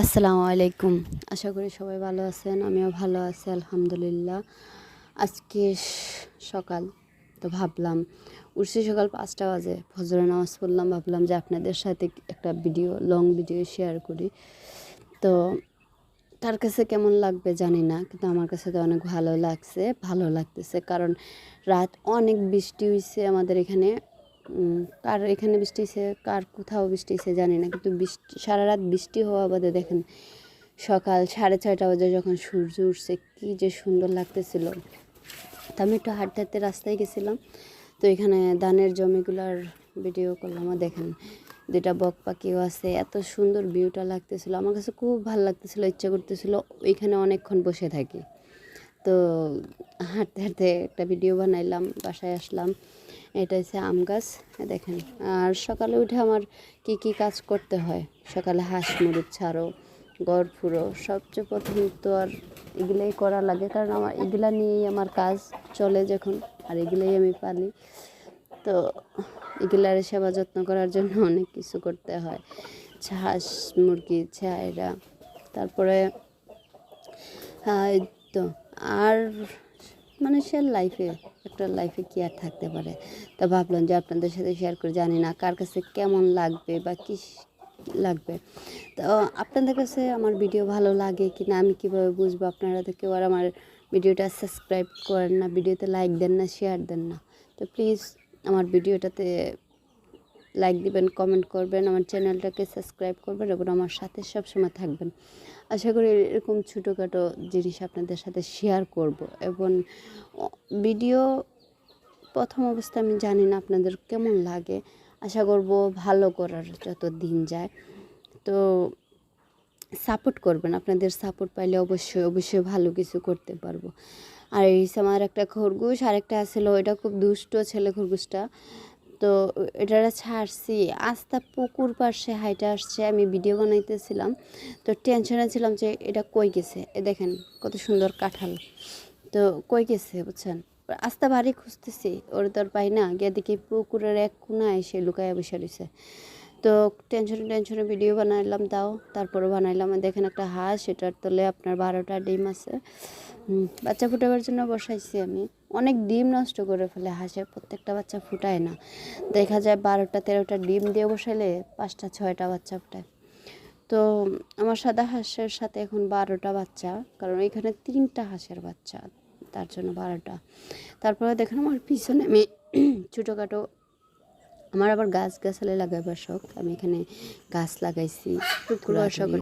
আসসালামু আলাইকুম। আশা করি সবাই ভালো আছেন। আমিও ভালো আছি আলহামদুলিল্লাহ। আজকে সকাল তো ভাবলাম উঠছি সকাল ৫টা বাজে, ফজরের নামাজ পড়লাম। ভাবলাম যে আপনাদের সাথে একটা লং ভিডিও শেয়ার করি। তো তার কাছে কেমন লাগবে জানি না, কিন্তু আমার কাছে তো অনেক ভালো লাগতেছে। কারণ রাত অনেক বৃষ্টি হয়েছে আমাদের এখানে। কার এখানে বৃষ্টি হয়েছে, কার কোথাও বৃষ্টি হয়েছে জানি না, কিন্তু সারা রাত বৃষ্টি হওয়া বাদে দেখেন সকাল 6:30 বাজে যখন সূর্য উঠছে কী যে সুন্দর লাগতেছিল। তো আমি একটু হাঁটতে হাঁটতে রাস্তায় গেছিলাম, তো এখানে ধানের জমিগুলার ভিডিও করলাম। দেখেন দুটা বক পাখিও আছে, এত সুন্দর ভিউটা লাগতেছিল। আমার কাছে খুব ভালো লাগতেছিল, ইচ্ছা করতেছিল ওইখানে অনেকক্ষণ বসে থাকি। তো হাঁটতে হাঁটতে একটা ভিডিও বানাইলাম, বাসায় আসলাম। এটা হচ্ছে আম গাছ, দেখেন। আর সকালে উঠে আমার কি কাজ করতে হয়, সকালে হাঁস মুরগ ছাড়ো, ঘর ফুরো, সবচেয়ে প্রথম তো আর এগুলোই করা লাগে, কারণ আমার এগুলা নিয়েই আমার কাজ চলে যখন, আর এগুলোই আমি পালি। তো এগুলার সেবা যত্ন করার জন্য অনেক কিছু করতে হয়, হাঁস মুরগি ছাইরা। তারপরে এই তো আর মানুষের লাইফে কি আর থাকতে পারে। তা ভাবলাম যে আপনাদের সাথে শেয়ার করে, জানি না কার কাছে কেমন লাগবে বা কী লাগবে। তো আপনাদের কাছে আমার ভিডিও ভালো লাগে কি না আমি কীভাবে বুঝবো? আপনারা তো কেউ আর আমার ভিডিওটা সাবস্ক্রাইব করেন না, ভিডিওতে লাইক দেন না, শেয়ার দেন না। তো প্লিজ আমার ভিডিওটাতে লাইক দিবেন, কমেন্ট করবেন, আমার চ্যানেলটাকে সাবস্ক্রাইব করবেন এবং আমার সাথে সবসময় থাকবেন। আশা করি এরকম ছোটোখাটো জিনিস আপনাদের সাথে শেয়ার করব। এবং ভিডিও প্রথম অবস্থায় আমি জানি না আপনাদের কেমন লাগে, আশা করব ভালো করার যত দিন যায়। তো সাপোর্ট করবেন, আপনাদের সাপোর্ট পাইলে অবশ্যই ভালো কিছু করতে পারবো। আর এই আমার একটা খরগোশ, আরেকটা আসলে ওইটা খুব দুষ্ট ছেলে খরগোশটা। তো এটা ছাড়ছি, আস্তা পুকুর পাশে হাইটে আসছে, আমি ভিডিও বানাইতেছিলাম, তো টেনশনে ছিলাম যে এটা কই গেছে। দেখেন কত সুন্দর কাঁঠাল, তো কই গেছে বুঝছেন। আস্তা বাড়ি খুঁজতেছি, ওর তো আর পাই না, গিয়ে দেখি পুকুরের এক কোনায় এসে লুকায় বসে রয়েছে। তো টেনশনে ভিডিও বানাইলাম, তারপরে বানাইলাম। দেখেন একটা হাঁস, এটার তলে আপনার 12টা ডিম আছে। বাচ্চা ফুটাবার জন্য বসাইছি আমি। অনেক ডিম নষ্ট করে ফেলে হাঁসের, প্রত্যেকটা বাচ্চা ফুটায় না, দেখা যায় 12টা 13টা ডিম দিয়ে বসাইলে 5টা 6টা বাচ্চা ফুটায়। তো আমার সাদা হাঁসের সাথে এখন 12টা বাচ্চা, কারণ এখানে 3টা হাঁসের বাচ্চা, তার জন্য 12টা। তারপরে দেখেন আমার পিছনে আমি ছোটোখাটো, আমার আবার গাছগাছালি লাগাবার শখ, আমি এখানে গাছ লাগাইছি। শুক্রবার সকাল